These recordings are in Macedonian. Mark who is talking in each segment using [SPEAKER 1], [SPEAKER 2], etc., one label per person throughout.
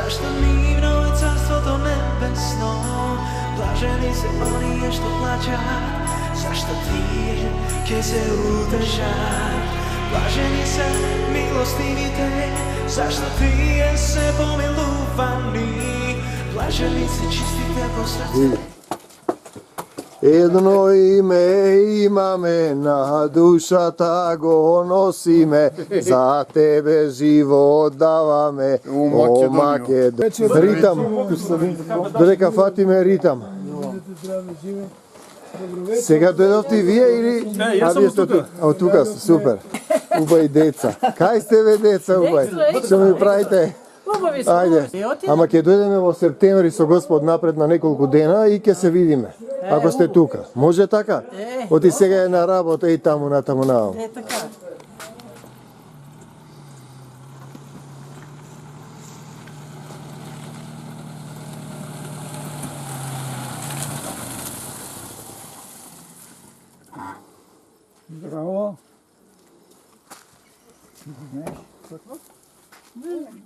[SPEAKER 1] Zašto divno je carstvo to nebesno, blaženi se oni je što plaćat. Zašto ti ke se udržat, blaženi se milostivite. Zašto ti je se pomiluvani, blaženi se čistite po srcu.
[SPEAKER 2] Jedno ime imame, na dušata go nosime, za tebe život davame, o Makedoniju. Ritam, дорека Фатиме ритам. Сега дојдовте вие или?
[SPEAKER 3] Јас сум тука.
[SPEAKER 2] А тука сте, супер. Убави деца. Кај сте ве деца убави? Што ми правите? Ајде. Ама ќе дојдеме во септември со Господ напред на неколку дена и ќе се видиме. Ако сте тука. Може така? Оти сега е на работа и таму натаму нааму.
[SPEAKER 4] Така.
[SPEAKER 3] Здраво.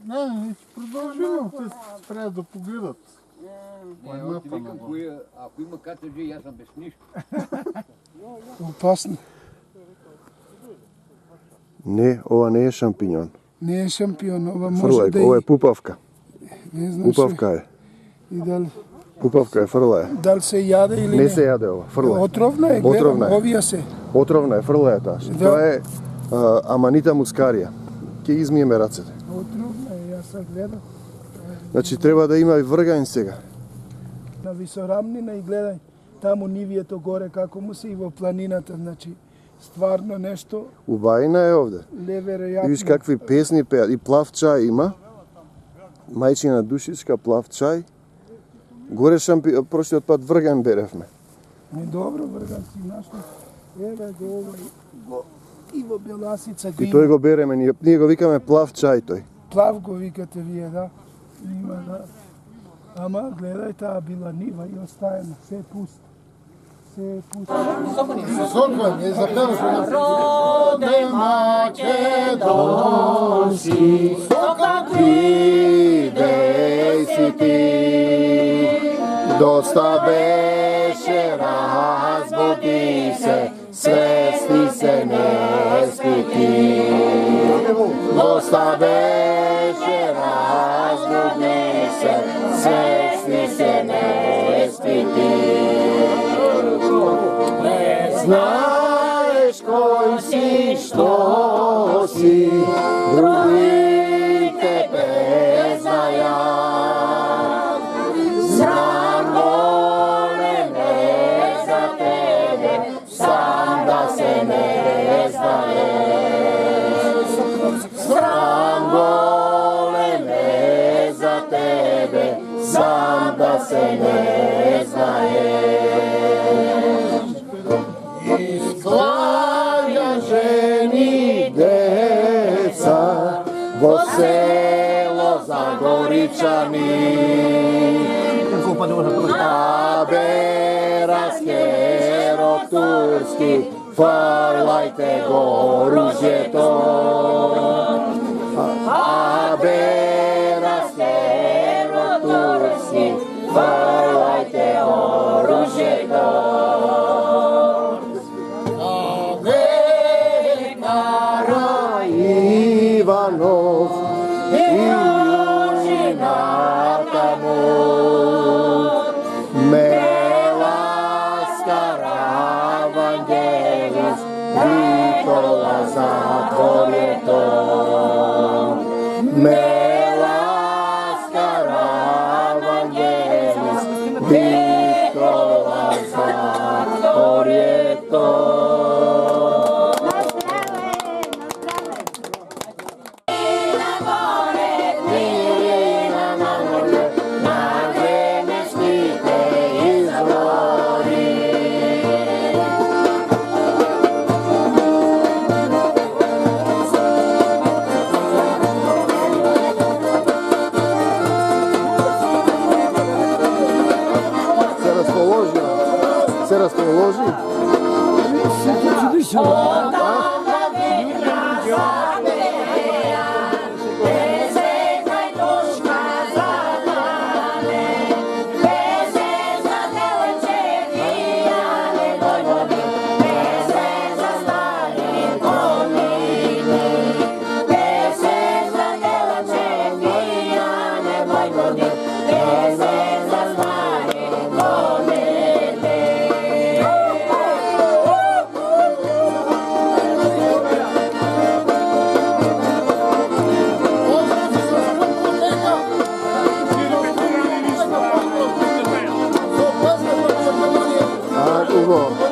[SPEAKER 3] Не, продължим, те трябва да погледат.
[SPEAKER 5] Ако има катеджи, аз съм без нищо.
[SPEAKER 3] Опасно.
[SPEAKER 2] Не, ова не е шампиньон.
[SPEAKER 3] Не е шампион, ова може
[SPEAKER 2] Фрлај,
[SPEAKER 3] да
[SPEAKER 2] ова
[SPEAKER 3] и...
[SPEAKER 2] е пупавка.
[SPEAKER 3] Не знам
[SPEAKER 2] Пупавка е.
[SPEAKER 3] И дали...
[SPEAKER 2] Пупавка е, фрлај.
[SPEAKER 3] Дали се яде или не?
[SPEAKER 2] Не се јаде ова, фрлај.
[SPEAKER 3] Отровна е, гледам,
[SPEAKER 2] Отровна е.
[SPEAKER 3] овија се.
[SPEAKER 2] Отровна е, фрлај е таа. Тоа е аманита мускарија. Ќе измиеме рацете.
[SPEAKER 3] Отровна е, јас съм гледам.
[SPEAKER 2] Значи треба да има и вргањ сега.
[SPEAKER 3] На висорамнина и гледај, таму нивието горе како му се и во планината, значи стварно нешто
[SPEAKER 2] Убајна е овде.
[SPEAKER 3] неверојатно.
[SPEAKER 2] И виж какви песни пеат. И плав чај има. Мајчина душичка, плав чај. Горе прошлиот пат вргањ беревме.
[SPEAKER 3] Добро, врган си нашто. Еве го овај, и во Беласица го
[SPEAKER 2] И
[SPEAKER 3] има.
[SPEAKER 2] тој го береме, ние го викаме плав чај тој.
[SPEAKER 3] Плав го викате вие, да. Има, да. Ама гледај, таа била нива и остаена, се пусто. Се пусто.
[SPEAKER 2] Сокон, е запеваш
[SPEAKER 4] Роде македонски,
[SPEAKER 2] Ти, дей си ти, доста беше, разбуди се, свести се, не спи ти. Доста беше, разбуди се, свести се, не спи ти. Не знаеш кој си, што си, другите те знаят. Знам големе за тебе, сам да се не знаеш. Знам големе за тебе, сам да се не знаеш. Изклanja ženi deca vo selo Zagoričani. Aberas turski, farlajte goružjeto. Aberas turski, farlajte oružjeto. Ivanov i Južinata mu me laskara Vangelis Nikola zatvor je to. Me laskara Vangelis Nikola zatvor je to. Se raspoloži? Ajmo.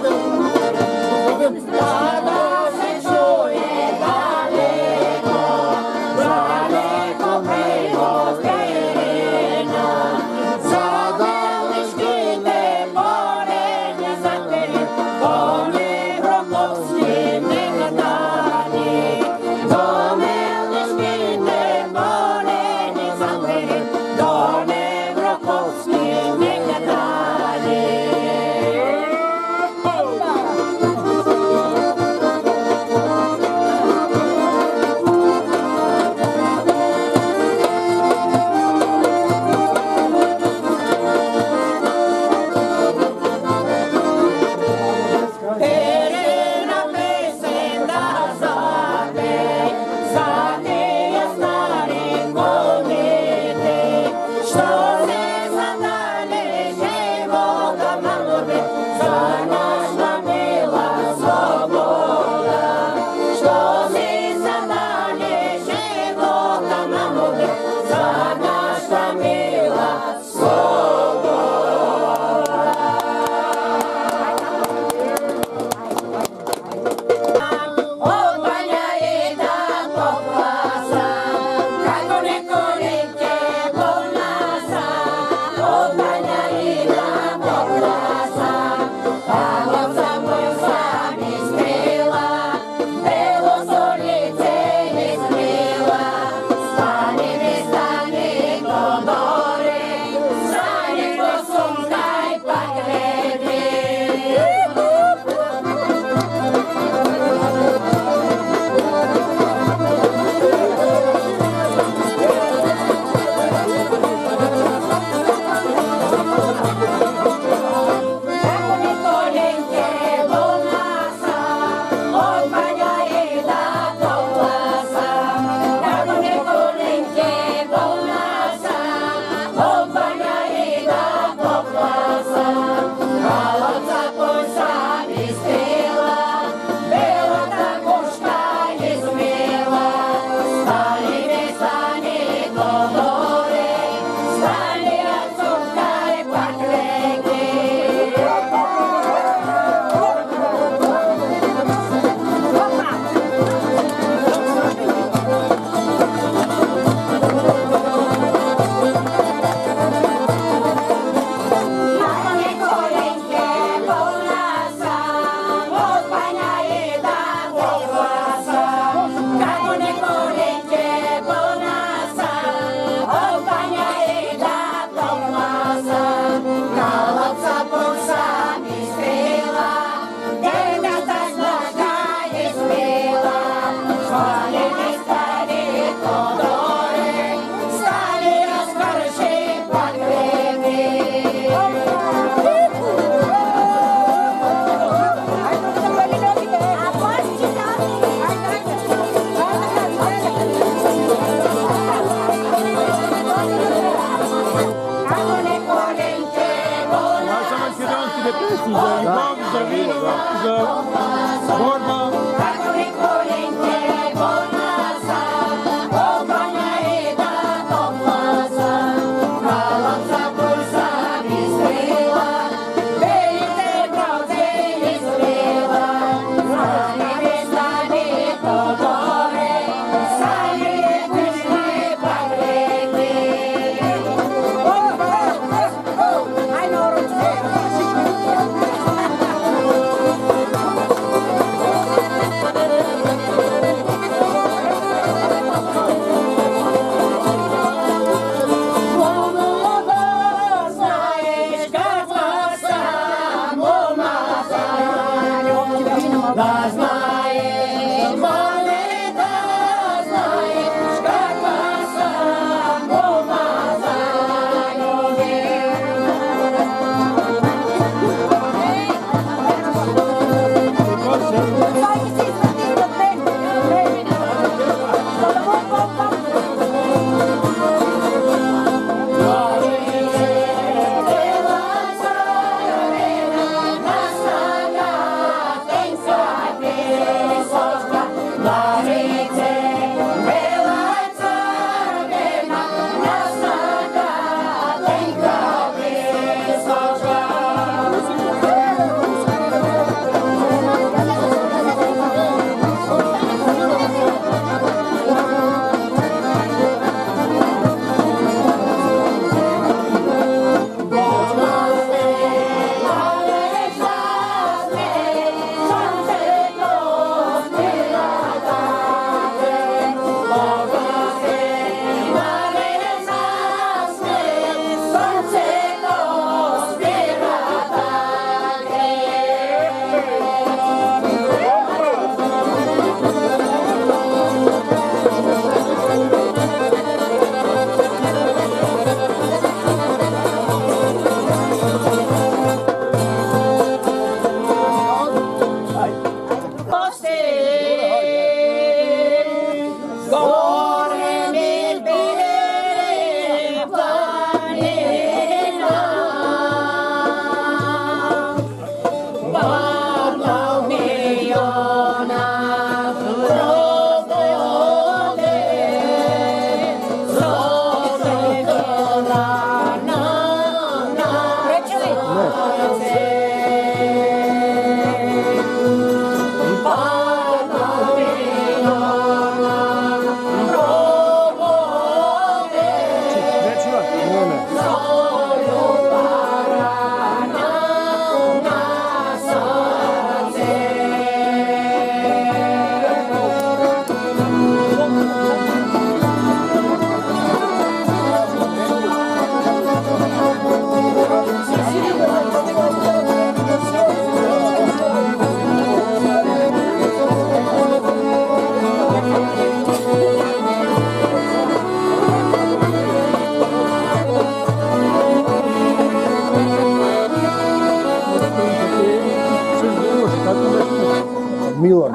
[SPEAKER 2] Милан.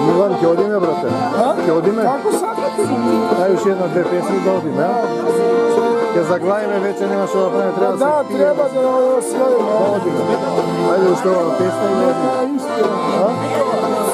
[SPEAKER 2] Милан, ќе одиме, брате? Ќе одиме?
[SPEAKER 3] Како сакате?
[SPEAKER 2] Дај уште една-две песни да одиме, а? Ќе заглавиме, вече нема што да правиме, треба
[SPEAKER 3] Да,
[SPEAKER 2] да се пие.
[SPEAKER 3] треба да освоиме.
[SPEAKER 2] Да одиме. Ајде уште ова песна и да одиме.
[SPEAKER 3] Истина.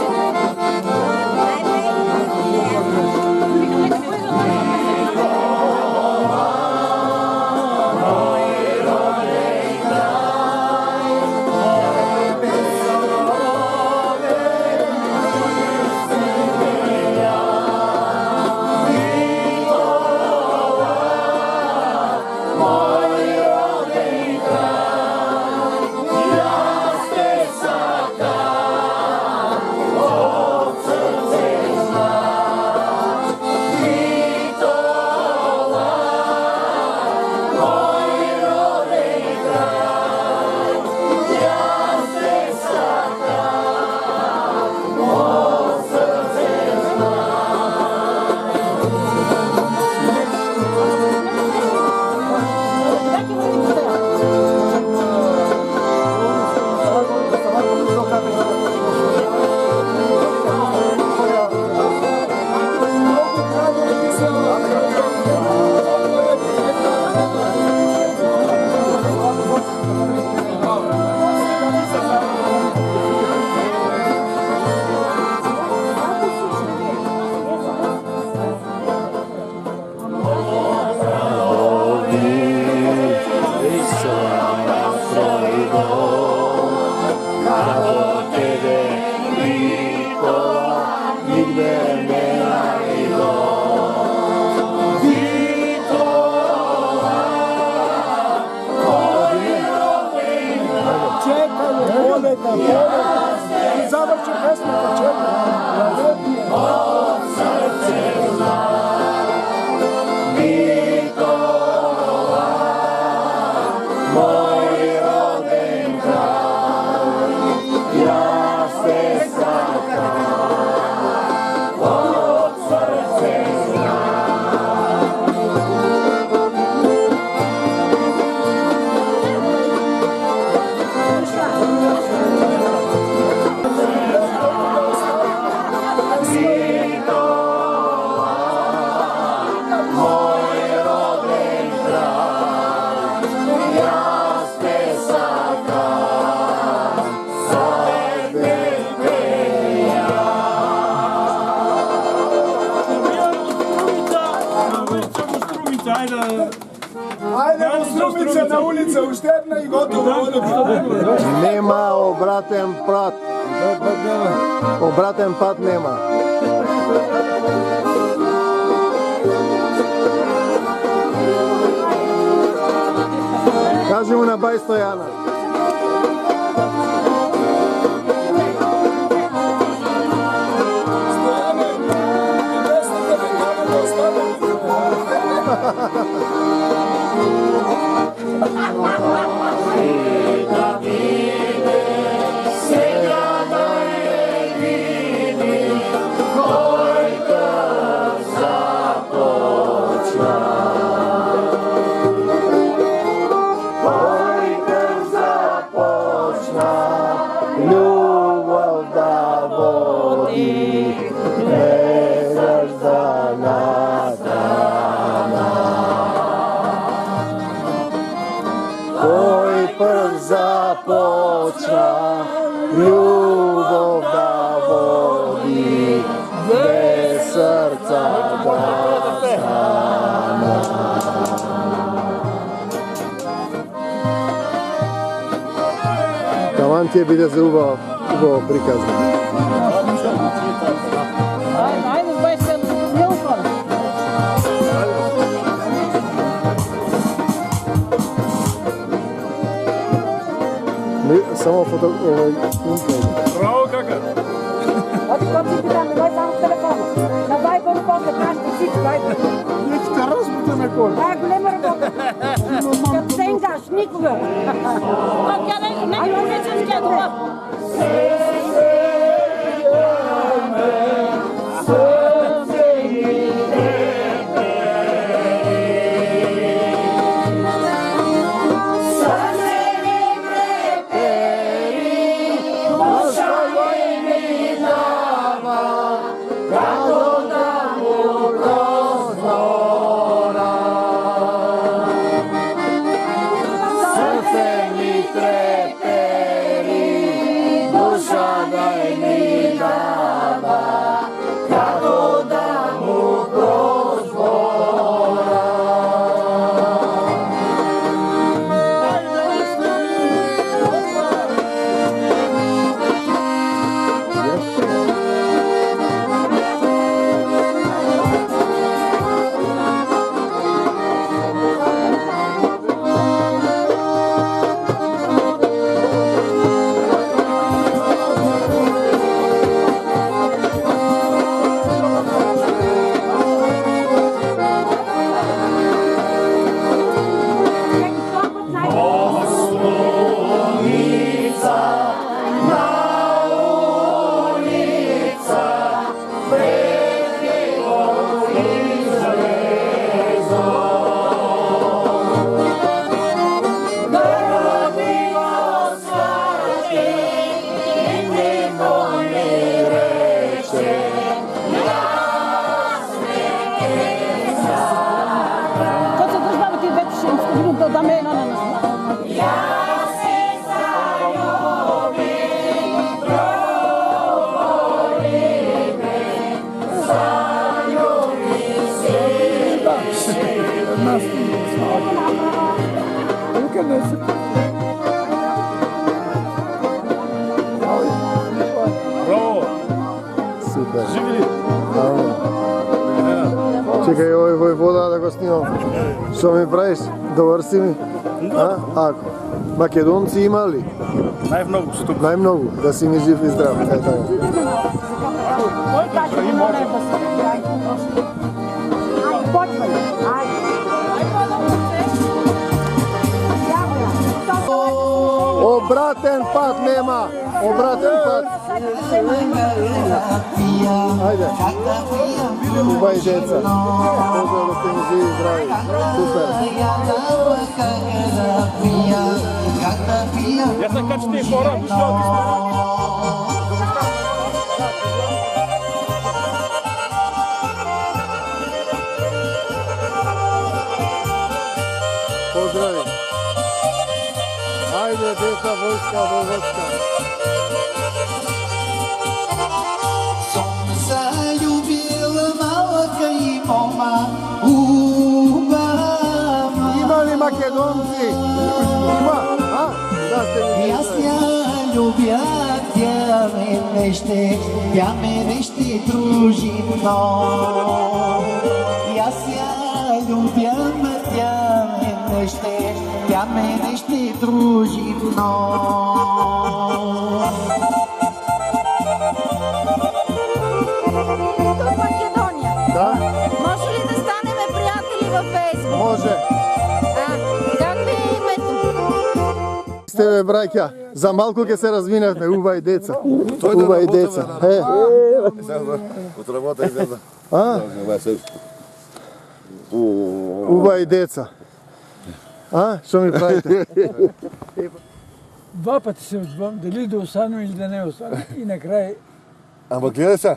[SPEAKER 3] Ajde u Strumice na ulice, u Štebna i gotovo.
[SPEAKER 2] Нема обратен пат. Обратен пат нема. Кажи му на бай Стояна. Любов да води, без да надана. Кой път започна, любов да води, без сърца да стана. Таман ти биде за убаво приказно.
[SPEAKER 4] Ajde, baš se ne uspala.
[SPEAKER 2] Само фото...
[SPEAKER 3] Браво, кака!
[SPEAKER 4] Оти кога ти питам, не дай само с телефона. На Viber после кажете всичко, Viber.
[SPEAKER 3] Нека разпита на кой.
[SPEAKER 4] Това е голема работа. Като се ингаш, никога. Айде, вече ще добър.
[SPEAKER 2] Супер. Чекай, овој вода да го снимам. Што ми правиш? Добар си ми? А? Ако? Македонци има ли?
[SPEAKER 3] Најмногу што тук.
[SPEAKER 2] Најмногу. Да си ми жив и здрав. Е, така.
[SPEAKER 4] Кой каже не може да се прави? Айде, почвай. Айде.
[SPEAKER 2] Обратен пат нема. Обратен пат. Ајде. Убај деца. Поздрав да сте ми живи и здрави. Супер.
[SPEAKER 3] Јас сам качи ти хора, душо,
[SPEAKER 2] Поздрави. Ајде, деца, војска, војска.
[SPEAKER 6] Som zaljubila malaka i moma u
[SPEAKER 2] македонци. Има, а? Да сте ми.
[SPEAKER 1] Аз я любя, тя мене ще дружи много. Аз я любя, тя мене ще дружи много.
[SPEAKER 4] От Македония.
[SPEAKER 2] Да,
[SPEAKER 4] Може ли да станем приятели във Фейсбук?
[SPEAKER 2] може.
[SPEAKER 4] Как ви е името?
[SPEAKER 2] Сте бе, браќа, за малку ќе се развиневме, убави деца. Убави деца.
[SPEAKER 6] От работа излеза.
[SPEAKER 2] А? Убави деца. А, што ми правите?
[SPEAKER 3] Два пъти се отзвам, дали да остана или да не остана. И накрая
[SPEAKER 6] Ама гледай сега,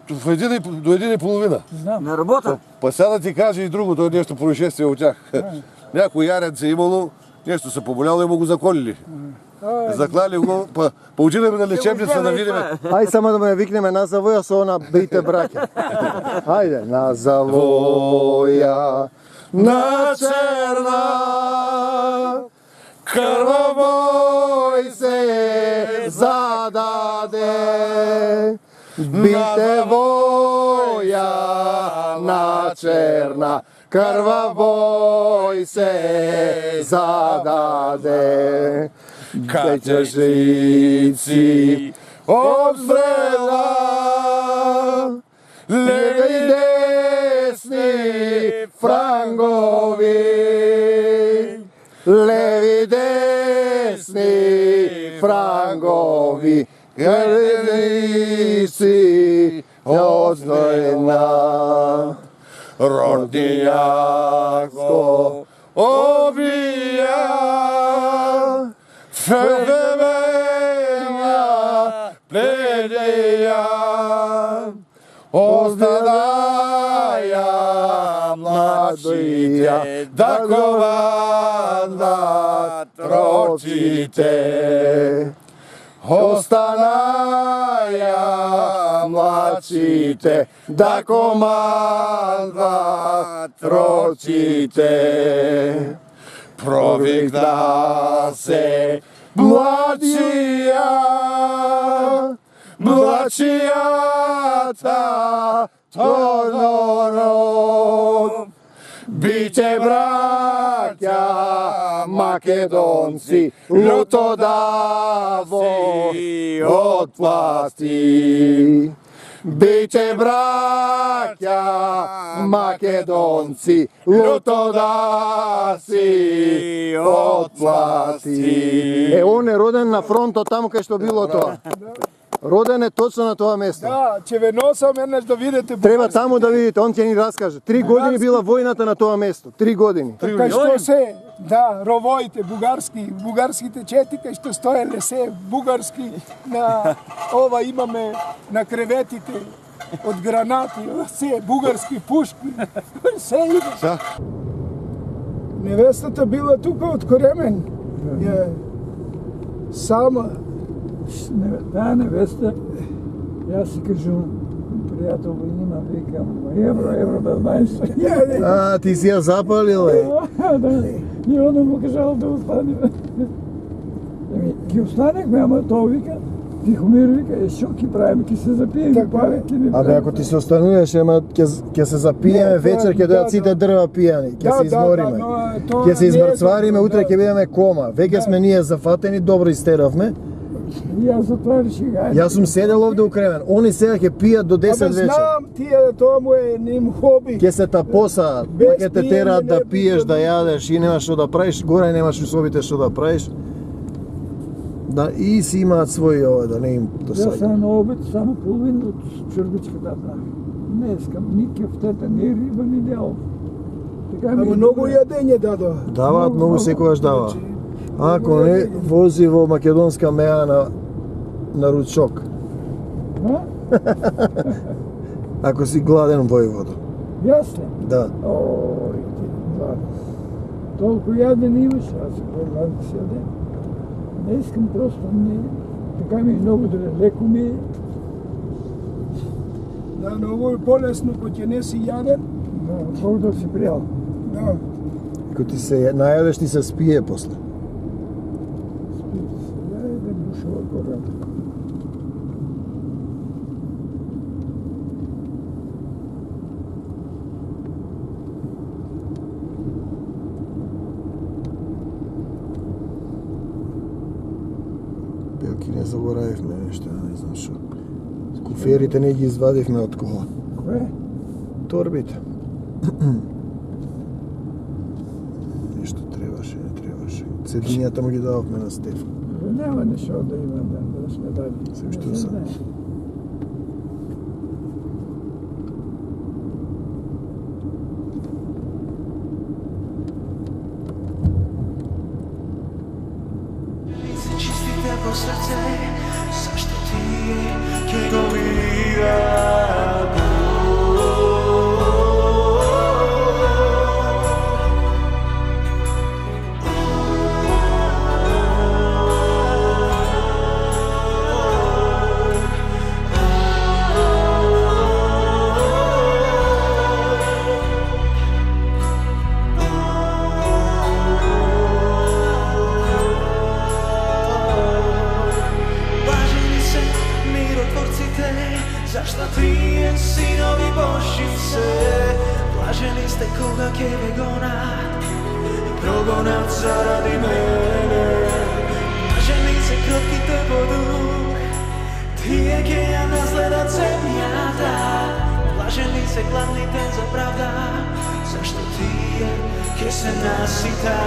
[SPEAKER 6] до 1:30.
[SPEAKER 3] знам.
[SPEAKER 5] На работа?
[SPEAKER 6] Па сега да ти кажа и друго, то е нещо происшествие от тях. Някой яренце имало, нещо се поболяло и му го заколили. Заклали го, па отидеме на лечебница да видиме.
[SPEAKER 2] Ај само да ме викнеме на завоја со она бите браќа. Ајде, на завоја, на черна, крвавој се зададе. Бите воја на черна, крвавој се зададе. Качежици обстрела, леви и десни франгови, леви и десни франгови, граници отстојна. Родијако обија, Федемења пледеја, оздадаја младија, да командат рочите. Останаја младшите, да командат рочите. Провикна се младшија, младшијата Тодоров. Биче браќа македонци, луто даво од власти. Биче браќа македонци, луто даси од власти. Он е роден на фронтот таму кај што било тоа. Роден е точно на тоа место.
[SPEAKER 3] Да, ќе ве носам еднаш да видите.
[SPEAKER 2] Треба таму да видите, он ќе ни раскаже. 3 години била војната на тоа место. 3 години.
[SPEAKER 3] Кај што се, да, ровоите бугарските чети, кај што стоеле се бугарски, на ова имаме на креветите од гранати, се бугарски пушки, се иде. Невестата била тука од Коремен, сама.
[SPEAKER 7] Да, невеста, јас си кажувам, пријател го има, викам, евро да знаеш.
[SPEAKER 2] А, ти си ја запалил, е?
[SPEAKER 7] Да, и она му кажала да остане. Ки останехме, ама тоа вика, Тихомир вика, шо ки правиме, ки се запиеме, пале, ки не
[SPEAKER 2] Абе, ако ти се остануваш, ема ќе се запиеме, вечер ќе дојдат сите дрва пијани, ќе се измориме. Ќе се избрцвариме, утре ќе бидеме кома. Веќе сме ние зафатени, добро истеравме.
[SPEAKER 7] Јас затоа реших, ајде.
[SPEAKER 2] Јас сум седел овде у Кремен. Они сега ќе пијат до 10
[SPEAKER 3] Абе,
[SPEAKER 2] вечер.
[SPEAKER 3] знам, тие тоа му е ним хоби.
[SPEAKER 2] Ќе се тапосаат,
[SPEAKER 3] Без
[SPEAKER 2] па ќе те
[SPEAKER 3] пиење
[SPEAKER 2] терат да
[SPEAKER 3] не
[SPEAKER 2] пиеш, да јадеш и немаш што да правиш, горе немаш усобите што да правиш. Да, и си имаат своји ова, да не им
[SPEAKER 7] Јас
[SPEAKER 2] досаѓа.
[SPEAKER 7] сам на обед, само половина од чорбичката направи. Не искам ни кефтета, ни риба, ни дел. Така ми
[SPEAKER 3] Ама
[SPEAKER 7] е
[SPEAKER 3] многу
[SPEAKER 7] добре.
[SPEAKER 3] јадење дадоа.
[SPEAKER 2] Даваат многу секогаш дава. Ако не, вози во македонска меа на ручок.
[SPEAKER 7] А?
[SPEAKER 2] Ако си гладен војводо.
[SPEAKER 7] Јас ли?
[SPEAKER 2] Да.
[SPEAKER 7] Ој, ти, ладно. Толку јаден имаш, аз си по-ладен си јаден. Не искам просто, не. Така ми е многу добре, леко ми е.
[SPEAKER 3] Да, но ово е полесно, кој ќе не си јаден.
[SPEAKER 7] Да, Бог да си пријал.
[SPEAKER 3] Да.
[SPEAKER 2] Ко ти се најадеш, ти се спие после.
[SPEAKER 7] Да душова гора.
[SPEAKER 2] Белки не заборавивме нешто, не знам шо. Куферите не ги извадивме од кола.
[SPEAKER 7] Кое?
[SPEAKER 2] Торбите. Нешто требаше, не требаше. Цедињата му ги дававме на Стефан.
[SPEAKER 7] Нема нешто да има да сме дали.
[SPEAKER 2] Се што сам.
[SPEAKER 1] Čistite po srce, zašto ti je che go via Zašto trije sinovi Božice, blaženi ste koga ke ve gonat i progonat zaradi mene. Blaženi se krotkite po duh, tije ke ja nazledat zemljata. Blaženi se gladnite za pravda, zašto tije ke se nasita.